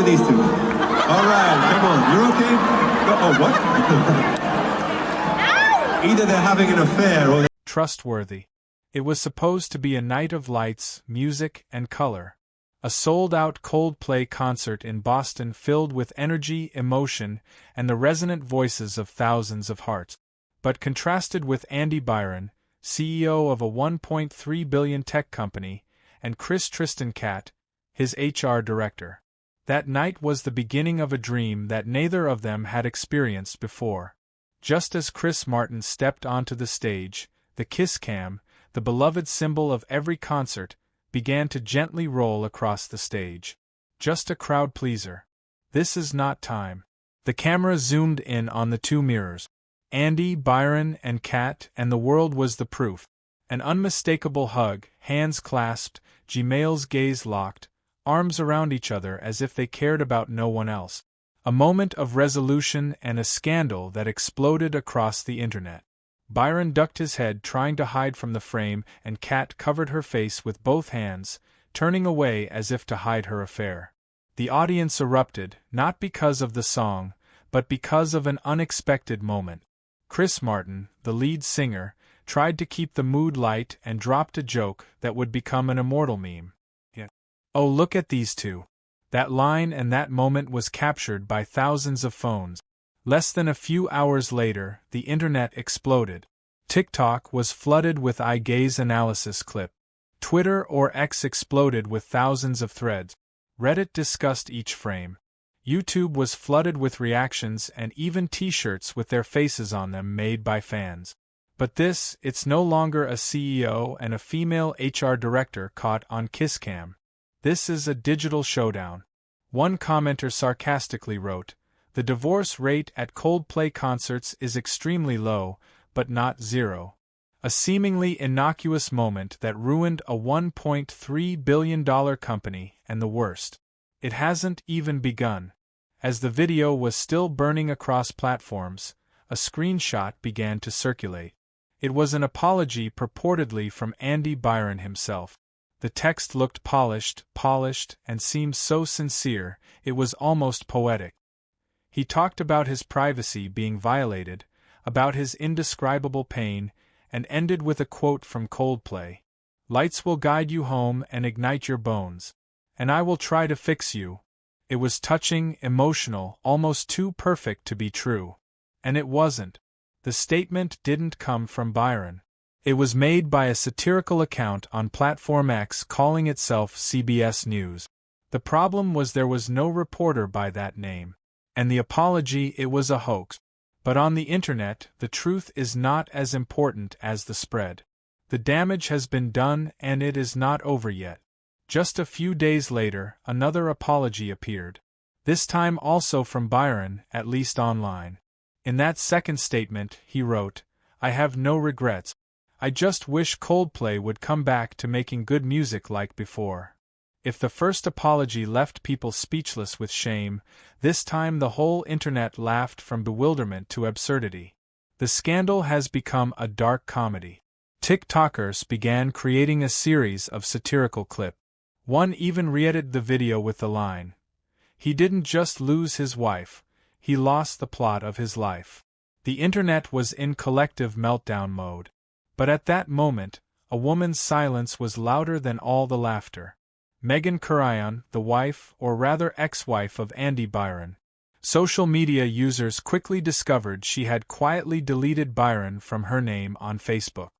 these two. All right, come on. You're okay? Oh, what? Either they're having an affair or... Trustworthy. It was supposed to be a night of lights, music, and color. A sold-out Coldplay concert in Boston filled with energy, emotion, and the resonant voices of thousands of hearts. But contrasted with Andy Byron, CEO of a $1.3 billion tech company, and Chris Cat, his HR director. That night was the beginning of a dream that neither of them had experienced before. Just as Chris Martin stepped onto the stage, the kiss cam, the beloved symbol of every concert, began to gently roll across the stage. Just a crowd pleaser. This is not time. The camera zoomed in on the two mirrors. Andy, Byron, and Kat, and the world was the proof. An unmistakable hug, hands clasped, Gmail's gaze locked, arms around each other as if they cared about no one else. A moment of resolution and a scandal that exploded across the internet. Byron ducked his head trying to hide from the frame, and Kat covered her face with both hands, turning away as if to hide her affair. The audience erupted, not because of the song, but because of an unexpected moment. Chris Martin, the lead singer, tried to keep the mood light and dropped a joke that would become an immortal meme. "Oh, look at these two." That line and that moment was captured by thousands of phones. Less than a few hours later, the internet exploded. TikTok was flooded with eye gaze analysis clips. Twitter or X exploded with thousands of threads. Reddit discussed each frame. YouTube was flooded with reactions and even t-shirts with their faces on them made by fans. But it's no longer a CEO and a female HR director caught on Kisscam. This is a digital showdown. One commenter sarcastically wrote, "The divorce rate at Coldplay concerts is extremely low, but not zero." A seemingly innocuous moment that ruined a $1.3 billion company, and the worst. It hasn't even begun. As the video was still burning across platforms, a screenshot began to circulate. It was an apology purportedly from Andy Byron himself. The text looked polished, and seemed so sincere, it was almost poetic. He talked about his privacy being violated, about his indescribable pain, and ended with a quote from Coldplay. "Lights will guide you home and ignite your bones. And I will try to fix you." It was touching, emotional, almost too perfect to be true. And it wasn't. The statement didn't come from Byron. It was made by a satirical account on Platform X calling itself CBS News. The problem was there was no reporter by that name. And the apology, it was a hoax. But on the internet, the truth is not as important as the spread. The damage has been done and it is not over yet. Just a few days later, another apology appeared. This time also from Byron, at least online. In that second statement, he wrote, "I have no regrets. I just wish Coldplay would come back to making good music like before." If the first apology left people speechless with shame, this time the whole internet laughed from bewilderment to absurdity. The scandal has become a dark comedy. TikTokers began creating a series of satirical clips. One even re-edited the video with the line, "He didn't just lose his wife, he lost the plot of his life." The internet was in collective meltdown mode. But at that moment, a woman's silence was louder than all the laughter. Megan Curran, the wife, or rather ex-wife of Andy Byron. Social media users quickly discovered she had quietly deleted Byron from her name on Facebook.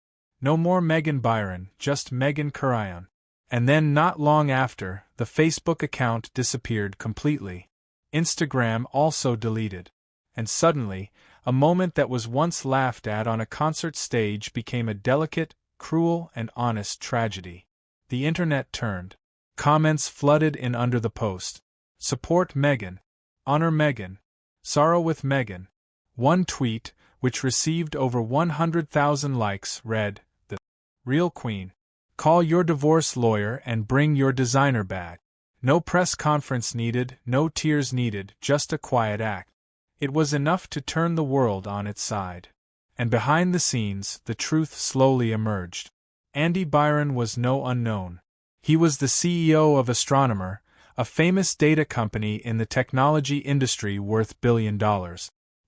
No more Megan Byron, just Megan Curran. And then not long after, the Facebook account disappeared completely. Instagram also deleted. And suddenly, a moment that was once laughed at on a concert stage became a delicate, cruel, and honest tragedy. The internet turned. Comments flooded in under the post. "Support Meghan. Honor Meghan. Sorrow with Meghan." One tweet, which received over 100,000 likes, read, "The real queen. Call your divorce lawyer and bring your designer bag. No press conference needed, no tears needed, just a quiet act." It was enough to turn the world on its side. And behind the scenes, the truth slowly emerged. Andy Byron was no unknown. He was the CEO of Astronomer, a famous data company in the technology industry worth $1 billion.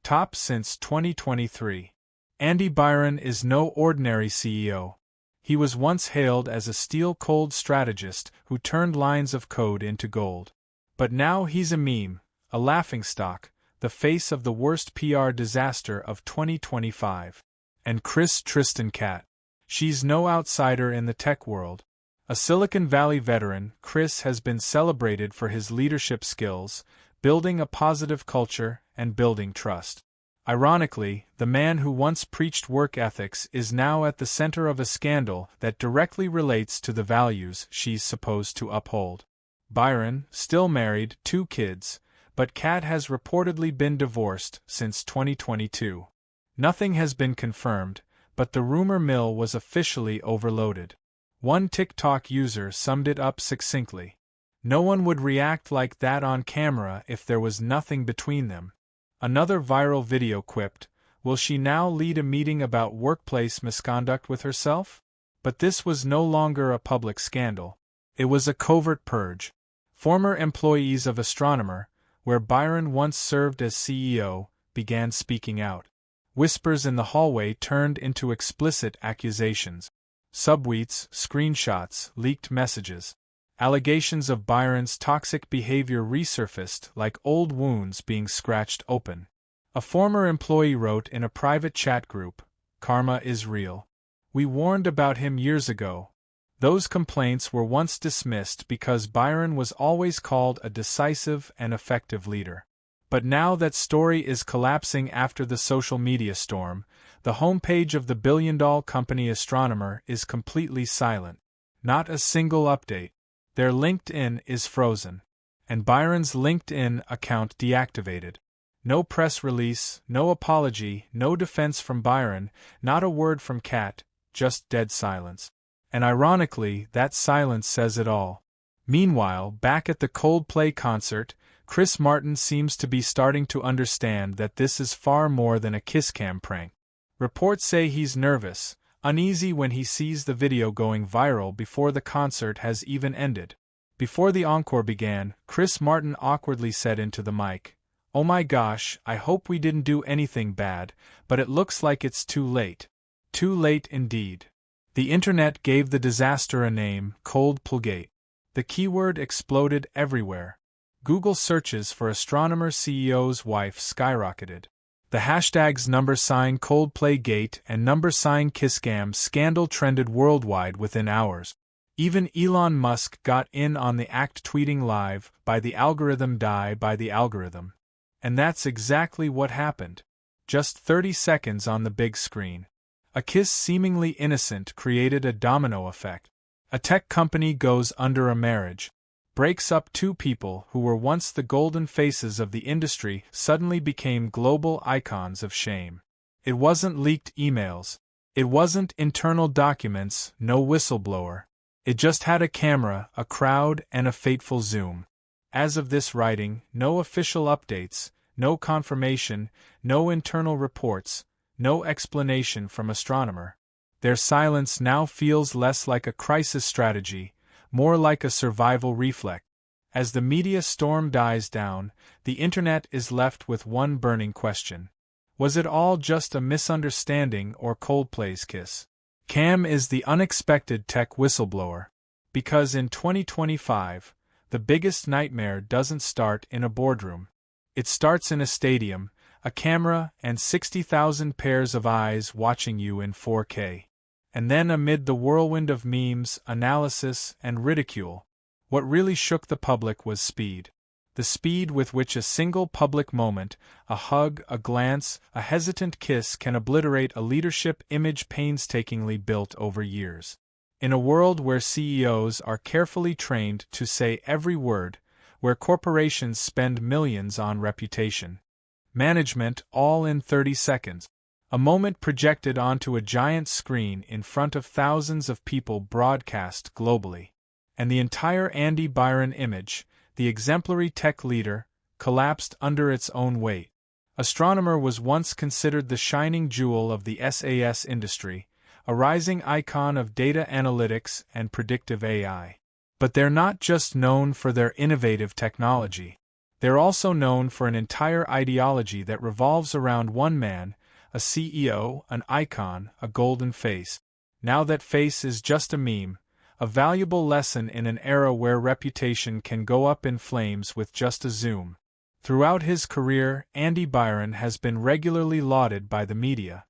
Top since 2023. Andy Byron is no ordinary CEO. He was once hailed as a steel-cold strategist who turned lines of code into gold. But now he's a meme, a laughingstock, the face of the worst PR disaster of 2025. And Chris Tristan Cat. She's no outsider in the tech world. A Silicon Valley veteran, Chris has been celebrated for his leadership skills, building a positive culture, and building trust. Ironically, the man who once preached work ethics is now at the center of a scandal that directly relates to the values she's supposed to uphold. Byron, still married, 2 kids, but Kat has reportedly been divorced since 2022. Nothing has been confirmed, but the rumor mill was officially overloaded. One TikTok user summed it up succinctly. No one would react like that on camera if there was nothing between them. Another viral video quipped, "Will she now lead a meeting about workplace misconduct with herself?" But this was no longer a public scandal. It was a covert purge. Former employees of Astronomer, where Byron once served as CEO, began speaking out. Whispers in the hallway turned into explicit accusations. Subtweets, screenshots, leaked messages. Allegations of Byron's toxic behavior resurfaced like old wounds being scratched open. A former employee wrote in a private chat group, "Karma is real. We warned about him years ago." Those complaints were once dismissed because Byron was always called a decisive and effective leader. But now that story is collapsing after the social media storm, the homepage of the billion-dollar company Astronomer is completely silent. Not a single update. Their LinkedIn is frozen. And Byron's LinkedIn account deactivated. No press release, no apology, no defense from Byron, not a word from Kat, just dead silence. And ironically, that silence says it all. Meanwhile, back at the Coldplay concert, Chris Martin seems to be starting to understand that this is far more than a kiss cam prank. Reports say he's nervous, uneasy when he sees the video going viral before the concert has even ended. Before the encore began, Chris Martin awkwardly said into the mic, "Oh my gosh, I hope we didn't do anything bad, but it looks like it's too late." Too late indeed. The internet gave the disaster a name, Coldplaygate. The keyword exploded everywhere. Google searches for Astronomer CEO's wife skyrocketed. The hashtags #Coldplaygate and #KissCam scandal trended worldwide within hours. Even Elon Musk got in on the act, tweeting live, "By the algorithm, die by the algorithm." And that's exactly what happened. Just 30 seconds on the big screen. A kiss seemingly innocent created a domino effect. A tech company goes under a marriage. Breaks up 2 people who were once the golden faces of the industry suddenly became global icons of shame. It wasn't leaked emails. It wasn't internal documents, no whistleblower. It just had a camera, a crowd, and a fateful zoom. As of this writing, no official updates, no confirmation, no internal reports, no explanation from Astronomer. Their silence now feels less like a crisis strategy, more like a survival reflex. As the media storm dies down, the internet is left with one burning question. Was it all just a misunderstanding or Coldplay's kiss? Cam is the unexpected tech whistleblower. Because in 2025, the biggest nightmare doesn't start in a boardroom. It starts in a stadium, a camera, and 60,000 pairs of eyes watching you in 4K. And then amid the whirlwind of memes, analysis, and ridicule, what really shook the public was speed. The speed with which a single public moment, a hug, a glance, a hesitant kiss can obliterate a leadership image painstakingly built over years. In a world where CEOs are carefully trained to say every word, where corporations spend millions on reputation, management all in 30 seconds. A moment projected onto a giant screen in front of thousands of people broadcast globally. And the entire Andy Byron image, the exemplary tech leader, collapsed under its own weight. Astronomer was once considered the shining jewel of the SaaS industry, a rising icon of data analytics and predictive AI. But they're not just known for their innovative technology. They're also known for an entire ideology that revolves around one man, a CEO, an icon, a golden face. Now that face is just a meme, a valuable lesson in an era where reputation can go up in flames with just a zoom. Throughout his career, Andy Byron has been regularly lauded by the media.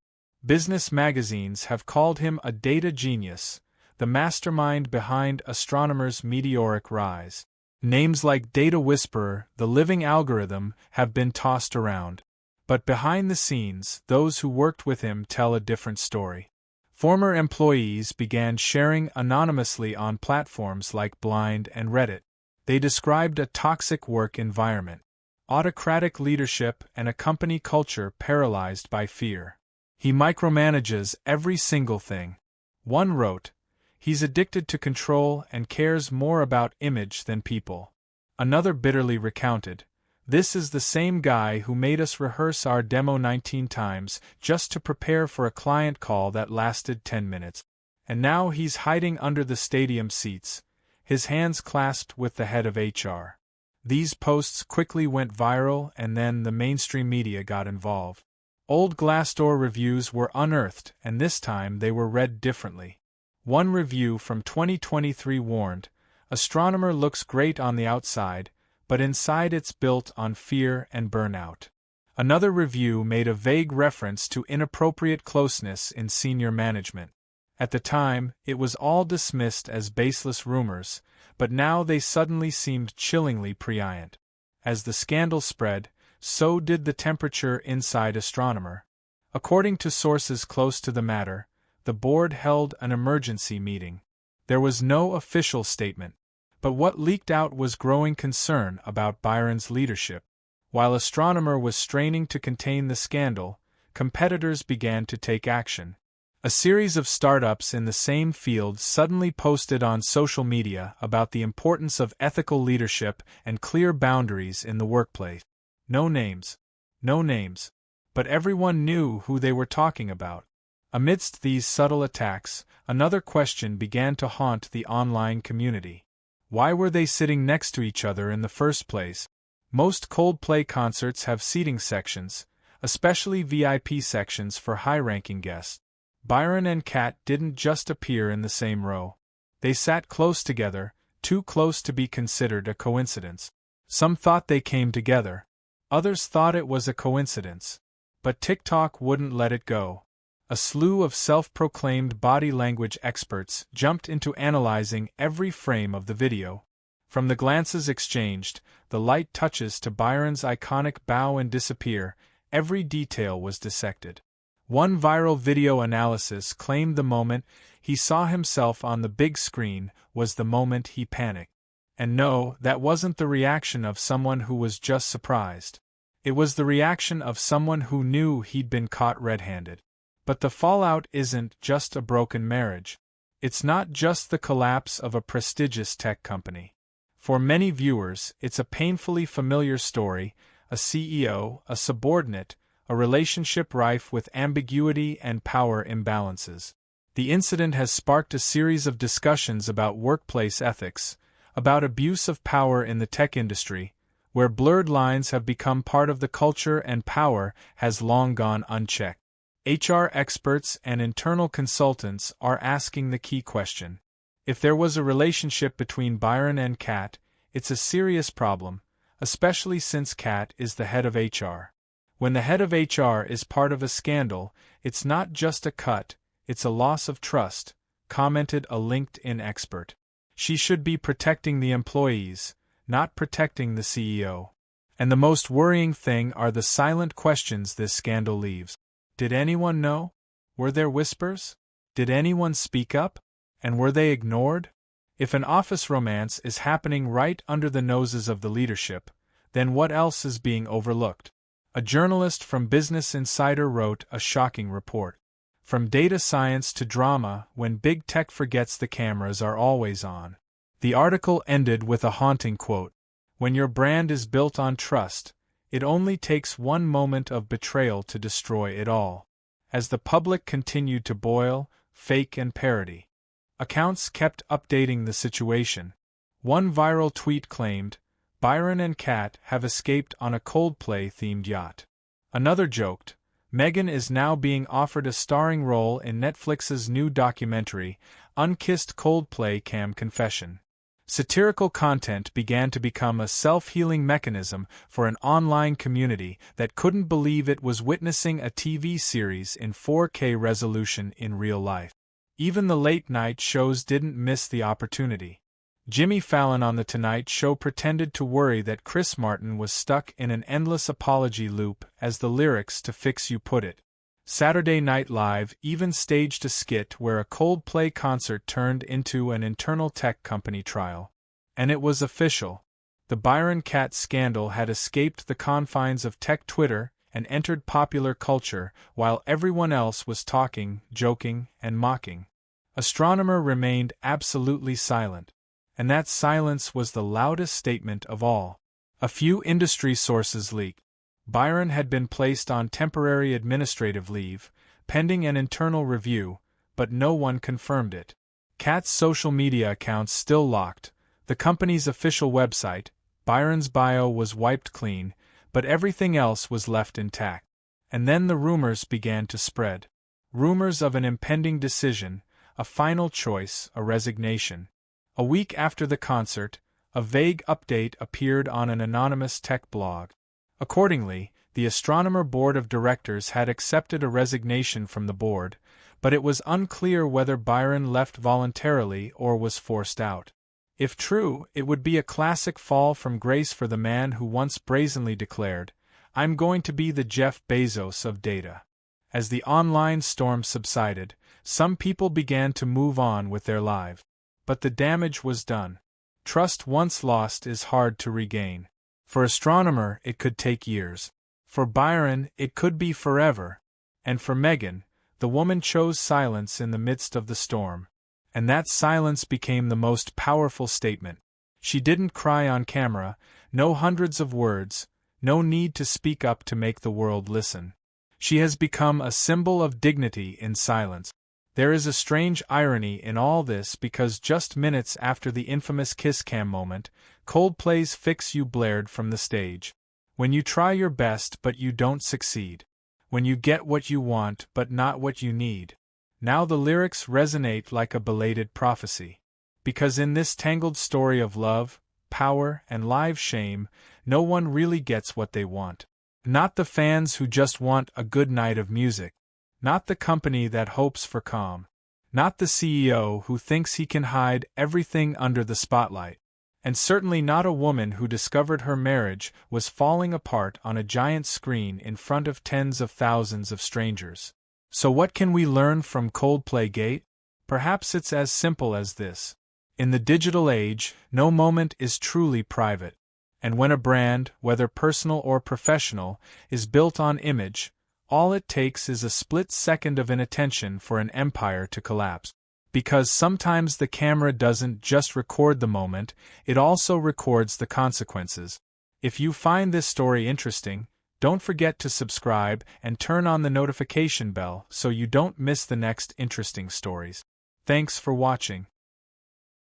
Business magazines have called him a data genius, the mastermind behind astronomers' meteoric rise. Names like Data Whisperer, the living algorithm, have been tossed around. But behind the scenes, those who worked with him tell a different story. Former employees began sharing anonymously on platforms like Blind and Reddit. They described a toxic work environment, autocratic leadership, and a company culture paralyzed by fear. He micromanages every single thing. One wrote, "He's addicted to control and cares more about image than people." Another bitterly recounted, "This is the same guy who made us rehearse our demo 19 times just to prepare for a client call that lasted 10 minutes. And now he's hiding under the stadium seats, his hands clasped with the head of HR." These posts quickly went viral, and then the mainstream media got involved. Old Glassdoor reviews were unearthed, and this time they were read differently. One review from 2023 warned, "Astronomer looks great on the outside, but inside it's built on fear and burnout." Another review made a vague reference to inappropriate closeness in senior management. At the time, it was all dismissed as baseless rumors, but now they suddenly seemed chillingly prescient. As the scandal spread, so did the temperature inside Astronomer. According to sources close to the matter, the board held an emergency meeting. There was no official statement, but what leaked out was growing concern about Byron's leadership. While Astronomer was straining to contain the scandal, competitors began to take action. A series of startups in the same field suddenly posted on social media about the importance of ethical leadership and clear boundaries in the workplace. No names. No names. But everyone knew who they were talking about. Amidst these subtle attacks, another question began to haunt the online community. Why were they sitting next to each other in the first place? Most Coldplay concerts have seating sections, especially VIP sections for high-ranking guests. Byron and Kat didn't just appear in the same row. They sat close together, too close to be considered a coincidence. Some thought they came together. Others thought it was a coincidence. But TikTok wouldn't let it go. A slew of self-proclaimed body language experts jumped into analyzing every frame of the video. From the glances exchanged, the light touches to Byron's iconic bow and disappear, every detail was dissected. One viral video analysis claimed the moment he saw himself on the big screen was the moment he panicked. And no, that wasn't the reaction of someone who was just surprised. It was the reaction of someone who knew he'd been caught red-handed. But the fallout isn't just a broken marriage. It's not just the collapse of a prestigious tech company. For many viewers, it's a painfully familiar story, a CEO, a subordinate, a relationship rife with ambiguity and power imbalances. The incident has sparked a series of discussions about workplace ethics, about abuse of power in the tech industry, where blurred lines have become part of the culture and power has long gone unchecked. HR experts and internal consultants are asking the key question. If there was a relationship between Byron and Kat, it's a serious problem, especially since Kat is the head of HR. When the head of HR is part of a scandal, it's not just a cut, it's a loss of trust, commented a LinkedIn expert. She should be protecting the employees, not protecting the CEO. And the most worrying thing are the silent questions this scandal leaves. Did anyone know? Were there whispers? Did anyone speak up? And were they ignored? If an office romance is happening right under the noses of the leadership, then what else is being overlooked? A journalist from Business Insider wrote a shocking report. From data science to drama, when big tech forgets the cameras are always on. The article ended with a haunting quote. When your brand is built on trust, it only takes one moment of betrayal to destroy it all. As the public continued to boil, fake and parody, accounts kept updating the situation. One viral tweet claimed, "Byron and Kat have escaped on a Coldplay-themed yacht." Another joked, "Meghan is now being offered a starring role in Netflix's new documentary, Unkissed Coldplay Cam Confession." Satirical content began to become a self-healing mechanism for an online community that couldn't believe it was witnessing a TV series in 4K resolution in real life. Even the late-night shows didn't miss the opportunity. Jimmy Fallon on The Tonight Show pretended to worry that Chris Martin was stuck in an endless apology loop, as the lyrics to Fix You put it. Saturday Night Live even staged a skit where a Coldplay concert turned into an internal tech company trial. And it was official. The Byron Kat scandal had escaped the confines of tech Twitter and entered popular culture while everyone else was talking, joking, and mocking. Astronomer remained absolutely silent. And that silence was the loudest statement of all. A few industry sources leaked. Byron had been placed on temporary administrative leave, pending an internal review, but no one confirmed it. Kat's social media accounts still locked. The company's official website, Byron's bio, was wiped clean, but everything else was left intact. And then the rumors began to spread. Rumors of an impending decision, a final choice, a resignation. A week after the concert, a vague update appeared on an anonymous tech blog. Accordingly, the Astronomer Board of Directors had accepted a resignation from the board, but it was unclear whether Byron left voluntarily or was forced out. If true, it would be a classic fall from grace for the man who once brazenly declared, "I'm going to be the Jeff Bezos of data." As the online storm subsided, some people began to move on with their lives. But the damage was done. Trust once lost is hard to regain. For Astronomer, it could take years. For Byron, it could be forever. And for Meghan, the woman chose silence in the midst of the storm. And that silence became the most powerful statement. She didn't cry on camera, no hundreds of words, no need to speak up to make the world listen. She has become a symbol of dignity in silence. There is a strange irony in all this because just minutes after the infamous kiss cam moment, Coldplay's Fix You blared from the stage. When you try your best but you don't succeed. When you get what you want but not what you need. Now the lyrics resonate like a belated prophecy. Because in this tangled story of love, power, and live shame, no one really gets what they want. Not the fans who just want a good night of music. Not the company that hopes for calm. Not the CEO who thinks he can hide everything under the spotlight. And certainly not a woman who discovered her marriage was falling apart on a giant screen in front of tens of thousands of strangers. So what can we learn from Coldplay Gate? Perhaps it's as simple as this. In the digital age, no moment is truly private. And when a brand, whether personal or professional, is built on image, all it takes is a split second of inattention for an empire to collapse. Because sometimes the camera doesn't just record the moment, it also records the consequences. If you find this story interesting, don't forget to subscribe and turn on the notification bell so you don't miss the next interesting stories. Thanks for watching.